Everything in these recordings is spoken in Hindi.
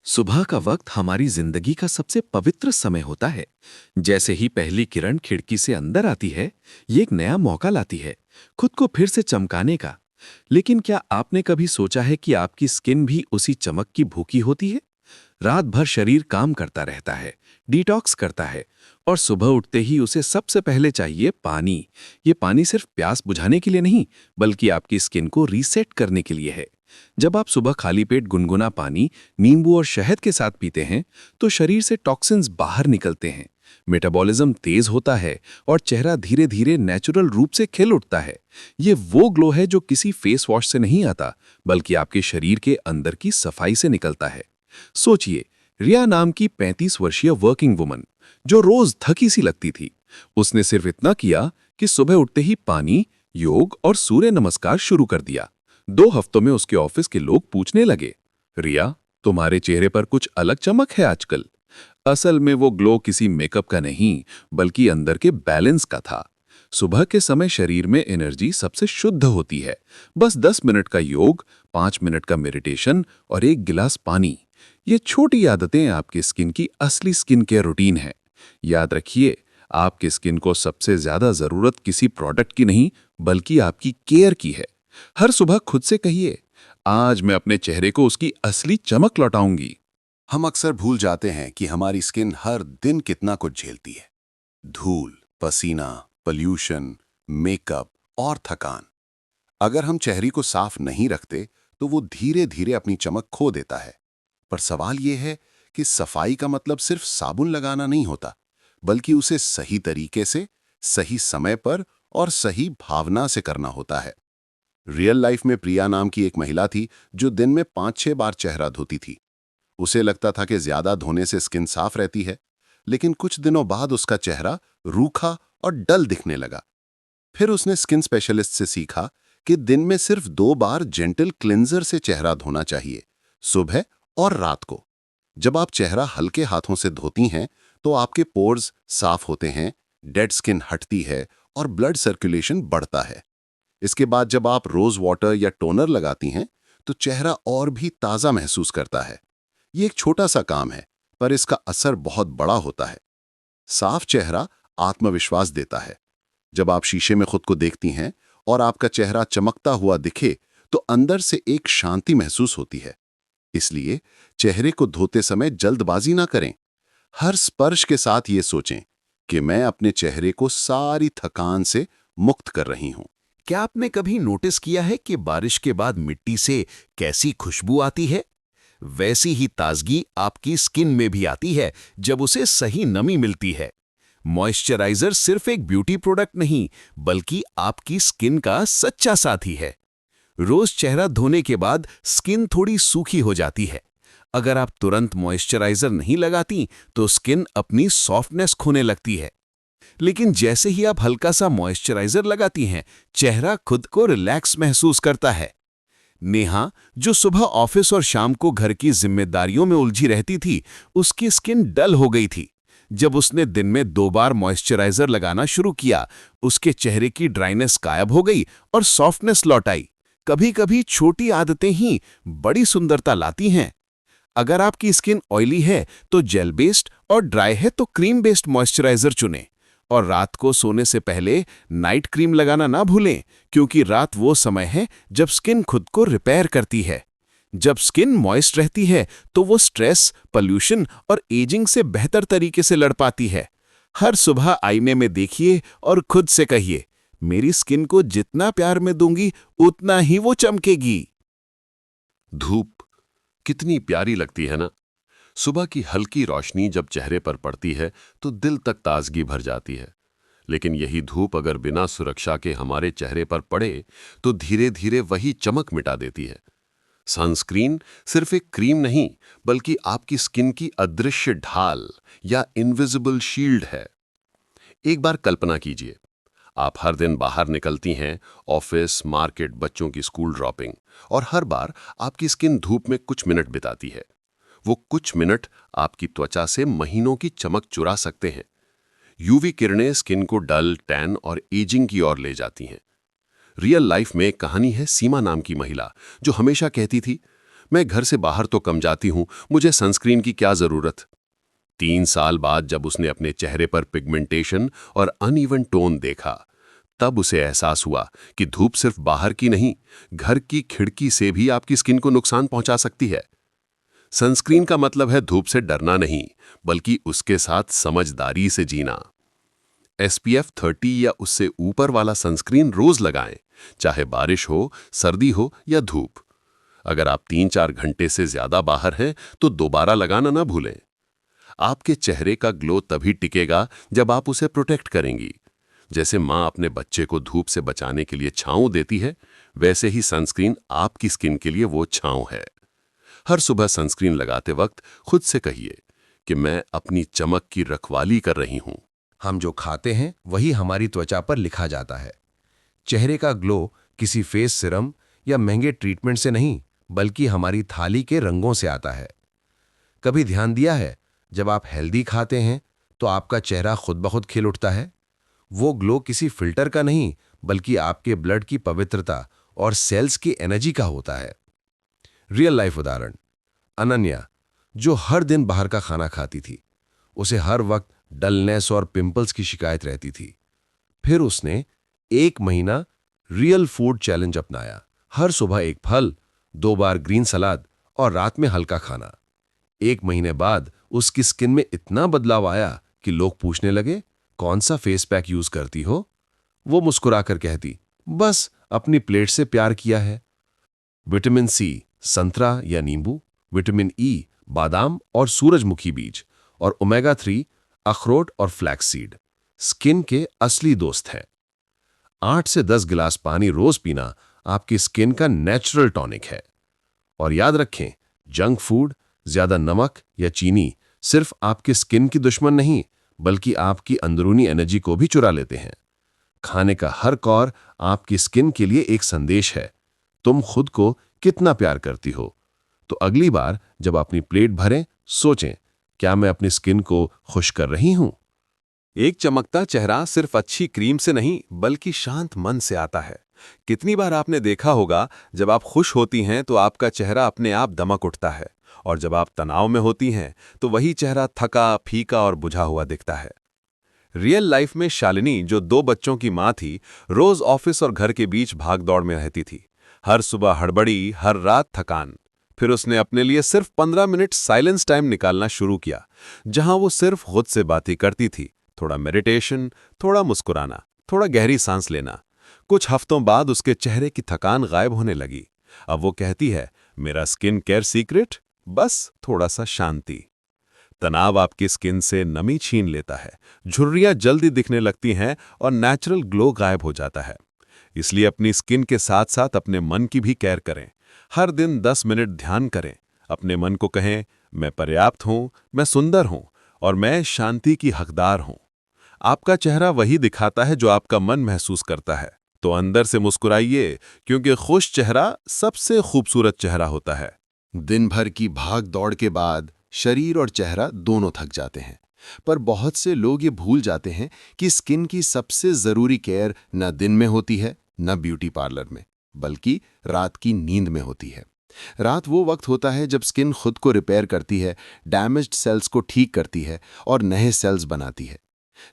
सुबह का वक्त हमारी जिंदगी का सबसे पवित्र समय होता है। जैसे ही पहली किरण खिड़की से अंदर आती है, ये एक नया मौका लाती है खुद को फिर से चमकाने का। लेकिन क्या आपने कभी सोचा है कि आपकी स्किन भी उसी चमक की भूखी होती है? रात भर शरीर काम करता रहता है, डिटॉक्स करता है, और सुबह उठते ही उसे सबसे पहले चाहिए पानी। ये पानी सिर्फ प्यास बुझाने के लिए नहीं, बल्कि आपकी स्किन को रीसेट करने के लिए है। जब आप सुबह खाली पेट गुनगुना पानी नींबू और शहद के साथ पीते हैं, तो शरीर से टॉक्सिन्स बाहर निकलते हैं, मेटाबॉलिज्म तेज होता है और चेहरा धीरे धीरे नेचुरल रूप से खिल उठता है। ये वो ग्लो है जो किसी फेस वॉश से नहीं आता, बल्कि आपके शरीर के अंदर की सफाई से निकलता है। सोचिए, रिया नाम की 35 वर्षीय वर्किंग वुमन, जो रोज थकी सी लगती थी, उसने सिर्फ इतना किया कि सुबह उठते ही पानी, योग और सूर्य नमस्कार शुरू कर दिया। 2 हफ्तों में उसके ऑफिस के लोग पूछने लगे, रिया, तुम्हारे चेहरे पर कुछ अलग चमक है आजकल। असल में वो ग्लो किसी मेकअप का नहीं, बल्कि अंदर के बैलेंस का था। सुबह के समय शरीर में एनर्जी सबसे शुद्ध होती है। बस 10 मिनट का योग, 5 मिनट का मेडिटेशन और 1 गिलास पानी, ये छोटी आदतें आपकी स्किन की असली स्किन केयर रूटीन है। याद रखिए, आपकी स्किन को सबसे ज्यादा जरूरत किसी प्रोडक्ट की नहीं, बल्कि आपकी केयर की है। हर सुबह खुद से कहिए, आज मैं अपने चेहरे को उसकी असली चमक लौटाऊंगी। हम अक्सर भूल जाते हैं कि हमारी स्किन हर दिन कितना कुछ झेलती है। धूल, पसीना, पोल्यूशन, मेकअप और थकान। अगर हम चेहरे को साफ नहीं रखते तो वो धीरे धीरे अपनी चमक खो देता है। पर सवाल ये है कि सफाई का मतलब सिर्फ साबुन लगाना नहीं होता, बल्कि उसे सही तरीके से, सही समय पर और सही भावना से करना होता है। रियल लाइफ में प्रिया नाम की एक महिला थी जो दिन में 5-6 बार चेहरा धोती थी। उसे लगता था कि ज्यादा धोने से स्किन साफ रहती है, लेकिन कुछ दिनों बाद उसका चेहरा रूखा और डल दिखने लगा। फिर उसने स्किन स्पेशलिस्ट से सीखा कि दिन में सिर्फ 2 बार जेंटल क्लिंजर से चेहरा धोना चाहिए, सुबह और रात को। जब आप चेहरा हल्के हाथों से धोती हैं, तो आपके पोर्स साफ होते हैं, डेड स्किन हटती है और ब्लड सर्कुलेशन बढ़ता है। इसके बाद जब आप रोज वाटर या टोनर लगाती हैं, तो चेहरा और भी ताज़ा महसूस करता है। ये एक छोटा सा काम है, पर इसका असर बहुत बड़ा होता है। साफ चेहरा आत्मविश्वास देता है। जब आप शीशे में खुद को देखती हैं और आपका चेहरा चमकता हुआ दिखे, तो अंदर से एक शांति महसूस होती है। इसलिए चेहरे को धोते समय जल्दबाजी ना करें। हर स्पर्श के साथ ये सोचें कि मैं अपने चेहरे को सारी थकान से मुक्त कर रही हूं। क्या आपने कभी नोटिस किया है कि बारिश के बाद मिट्टी से कैसी खुशबू आती है? वैसी ही ताजगी आपकी स्किन में भी आती है जब उसे सही नमी मिलती है। मॉइस्चराइजर सिर्फ एक ब्यूटी प्रोडक्ट नहीं, बल्कि आपकी स्किन का सच्चा साथी है। रोज चेहरा धोने के बाद स्किन थोड़ी सूखी हो जाती है। अगर आप तुरंत मॉइस्चराइजर नहीं लगाती, तो स्किन अपनी सॉफ्टनेस खोने लगती है। लेकिन जैसे ही आप हल्का सा मॉइस्चराइजर लगाती हैं, चेहरा खुद को रिलैक्स महसूस करता है। नेहा, जो सुबह ऑफिस और शाम को घर की जिम्मेदारियों में उलझी रहती थी, उसकी स्किन डल हो गई थी। जब उसने दिन में 2 बार मॉइस्चराइजर लगाना शुरू किया, उसके चेहरे की ड्राइनेस गायब हो गई और सॉफ्टनेस लौट आई। कभी-कभी छोटी आदतें ही बड़ी सुंदरता लाती हैं। अगर आपकी स्किन ऑयली है, तो जेल बेस्ड, और ड्राई है तो क्रीम बेस्ड मॉइस्चराइजर चुनें। और रात को सोने से पहले नाइट क्रीम लगाना ना भूलें, क्योंकि रात वो समय है जब स्किन खुद को रिपेयर करती है। जब स्किन मॉइस्ट रहती है, तो वो स्ट्रेस, पोल्यूशन और एजिंग से बेहतर तरीके से लड़ पाती है। हर सुबह आईने में देखिए और खुद से कहिए, मेरी स्किन को जितना प्यार मैं दूंगी, उतना ही वो चमकेगी। धूप कितनी प्यारी लगती है ना। सुबह की हल्की रोशनी जब चेहरे पर पड़ती है तो दिल तक ताजगी भर जाती है। लेकिन यही धूप अगर बिना सुरक्षा के हमारे चेहरे पर पड़े तो धीरे धीरे वही चमक मिटा देती है। सनस्क्रीन सिर्फ एक क्रीम नहीं, बल्कि आपकी स्किन की अदृश्य ढाल या इनविजिबल शील्ड है। एक बार कल्पना कीजिए, आप हर दिन बाहर निकलती हैं, ऑफिस, मार्केट, बच्चों की स्कूल ड्रॉपिंग, और हर बार आपकी स्किन धूप में कुछ मिनट बिताती है। वो कुछ मिनट आपकी त्वचा से महीनों की चमक चुरा सकते हैं। यूवी किरणें स्किन को डल, टैन और एजिंग की ओर ले जाती हैं। रियल लाइफ में एक कहानी है सीमा नाम की महिला, जो हमेशा कहती थी, मैं घर से बाहर तो कम जाती हूँ, मुझे सनस्क्रीन की क्या जरूरत। 3 साल बाद जब उसने अपने चेहरे पर पिगमेंटेशन और अनइवन टोन देखा, तब उसे एहसास हुआ कि धूप सिर्फ बाहर की नहीं, घर की खिड़की से भी आपकी स्किन को नुकसान पहुंचा सकती है। सनस्क्रीन का मतलब है धूप से डरना नहीं, बल्कि उसके साथ समझदारी से जीना। SPF 30 या उससे ऊपर वाला सनस्क्रीन रोज लगाएं, चाहे बारिश हो, सर्दी हो या धूप। अगर आप 3-4 घंटे से ज्यादा बाहर हैं तो दोबारा लगाना ना भूलें। आपके चेहरे का ग्लो तभी टिकेगा जब आप उसे प्रोटेक्ट करेंगी। जैसे माँ अपने बच्चे को धूप से बचाने के लिए छांव देती है, वैसे ही सनस्क्रीन आपकी स्किन के लिए वो छांव है। हर सुबह सनस्क्रीन लगाते वक्त खुद से कहिए कि मैं अपनी चमक की रखवाली कर रही हूँ। हम जो खाते हैं वही हमारी त्वचा पर लिखा जाता है। चेहरे का ग्लो किसी फेस सिरम या महंगे ट्रीटमेंट से नहीं, बल्कि हमारी थाली के रंगों से आता है। कभी ध्यान दिया है, जब आप हेल्दी खाते हैं तो आपका चेहरा खुद ब खुद खिल उठता है। वो ग्लो किसी फिल्टर का नहीं, बल्कि आपके ब्लड की पवित्रता और सेल्स की एनर्जी का होता है। रियल लाइफ उदाहरण, अनन्या जो हर दिन बाहर का खाना खाती थी, उसे हर वक्त डलनेस और पिंपल्स की शिकायत रहती थी। फिर उसने 1 महीना रियल फूड चैलेंज अपनाया। हर सुबह एक फल, 2 बार ग्रीन सलाद और रात में हल्का खाना। 1 महीने बाद उसकी स्किन में इतना बदलाव आया कि लोग पूछने लगे, कौन सा फेस पैक यूज करती हो? वो मुस्कुराकर कहती, बस अपनी प्लेट से प्यार किया है। विटामिन सी संतरा या नींबू, विटामिन ई बादाम और सूरजमुखी बीज, और ओमेगा 3 अखरोट और फ्लैक्स सीड स्किन के असली दोस्त हैं। 8 से 10 गिलास पानी रोज पीना आपकी स्किन का नेचुरल टॉनिक है। और याद रखें, जंक फूड, ज्यादा नमक या चीनी सिर्फ आपके स्किन की दुश्मन नहीं, बल्कि आपकी अंदरूनी एनर्जी को भी चुरा लेते हैं। खाने का हर कौर आपकी स्किन के लिए एक संदेश है, तुम खुद को कितना प्यार करती हो। तो अगली बार जब अपनी प्लेट भरें, सोचें, क्या मैं अपनी स्किन को खुश कर रही हूं? एक चमकता चेहरा सिर्फ अच्छी क्रीम से नहीं, बल्कि शांत मन से आता है। कितनी बार आपने देखा होगा, जब आप खुश होती हैं तो आपका चेहरा अपने आप दमक उठता है, और जब आप तनाव में होती हैं तो वही चेहरा थका, फीका और बुझा हुआ दिखता है। रियल लाइफ में शालिनी, जो 2 बच्चों की मां थी, रोज ऑफिस और घर के बीच भागदौड़ में रहती थी। हर सुबह हड़बड़ी, हर रात थकान। फिर उसने अपने लिए सिर्फ 15 मिनट साइलेंस टाइम निकालना शुरू किया, जहां वो सिर्फ खुद से बातें करती थी। थोड़ा मेडिटेशन, थोड़ा मुस्कुराना, थोड़ा गहरी सांस लेना। कुछ हफ्तों बाद उसके चेहरे की थकान गायब होने लगी। अब वो कहती है, मेरा स्किन केयर सीक्रेट, बस थोड़ा सा शांति। तनाव आपकी स्किन से नमी छीन लेता है, झुर्रियां जल्दी दिखने लगती हैं और नेचुरल ग्लो गायब हो जाता है। इसलिए अपनी स्किन के साथ साथ अपने मन की भी केयर करें। हर दिन 10 मिनट ध्यान करें। अपने मन को कहें, मैं पर्याप्त हूं, मैं सुंदर हूं और मैं शांति की हकदार हूं। आपका चेहरा वही दिखाता है जो आपका मन महसूस करता है। तो अंदर से मुस्कुराइए, क्योंकि खुश चेहरा सबसे खूबसूरत चेहरा होता है। दिन भर की भाग दौड़ के बाद शरीर और चेहरा दोनों थक जाते हैं, पर बहुत से लोग ये भूल जाते हैं कि स्किन की सबसे जरूरी केयर न दिन में होती है, न ब्यूटी पार्लर में, बल्कि रात की नींद में होती है। रात वो वक्त होता है जब स्किन खुद को रिपेयर करती है, डैमेज्ड सेल्स को ठीक करती है और नए सेल्स बनाती है।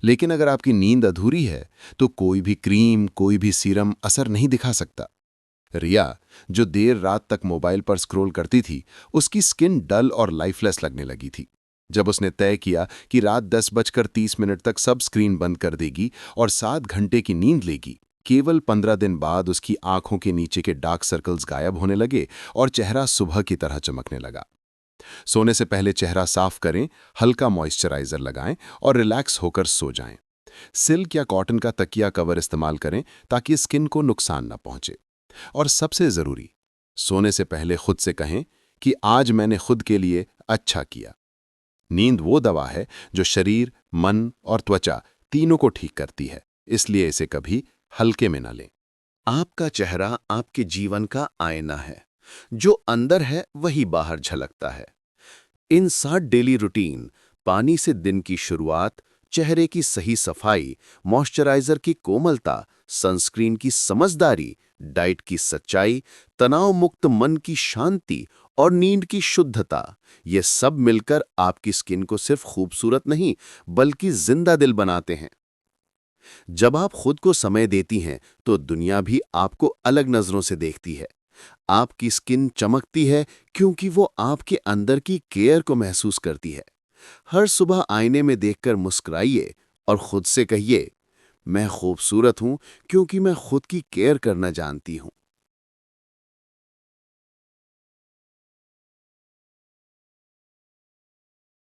लेकिन अगर आपकी नींद अधूरी है तो कोई भी क्रीम, कोई भी सीरम असर नहीं दिखा सकता। रिया, जो देर रात तक मोबाइल पर स्क्रॉल करती थी, उसकी स्किन डल और लाइफलेस लगने लगी थी। जब उसने तय किया कि रात 10:30 तक सब स्क्रीन बंद कर देगी और 7 घंटे की नींद लेगी, केवल 15 दिन बाद उसकी आंखों के नीचे के डार्क सर्कल्स गायब होने लगे और चेहरा सुबह की तरह चमकने लगा। सोने से पहले चेहरा साफ करें, हल्का मॉइस्चराइजर लगाएं और रिलैक्स होकर सो जाएं। सिल्क या कॉटन का तकिया कवर इस्तेमाल करें ताकि स्किन को नुकसान न पहुंचे। और सबसे जरूरी, सोने से पहले खुद से कहें कि आज मैंने खुद के लिए अच्छा किया। नींद वो दवा है जो शरीर, मन और त्वचा तीनों को ठीक करती है, इसलिए इसे कभी हल्के में न लें। आपका चेहरा आपके जीवन का आईना है। जो अंदर है वही बाहर झलकता है। इन 7 डेली रूटीन, पानी से दिन की शुरुआत, चेहरे की सही सफाई, मॉइस्चराइजर की कोमलता, सनस्क्रीन की समझदारी, डाइट की सच्चाई, तनाव मुक्त मन की शांति और नींद की शुद्धता, ये सब मिलकर आपकी स्किन को सिर्फ खूबसूरत नहीं बल्कि जिंदा दिल बनाते हैं। जब आप खुद को समय देती हैं तो दुनिया भी आपको अलग नजरों से देखती है। आपकी स्किन चमकती है क्योंकि वो आपके अंदर की केयर को महसूस करती है। हर सुबह आईने में देखकर मुस्कुराइए और खुद से कहिए, मैं खूबसूरत हूं क्योंकि मैं खुद की केयर करना जानती हूं।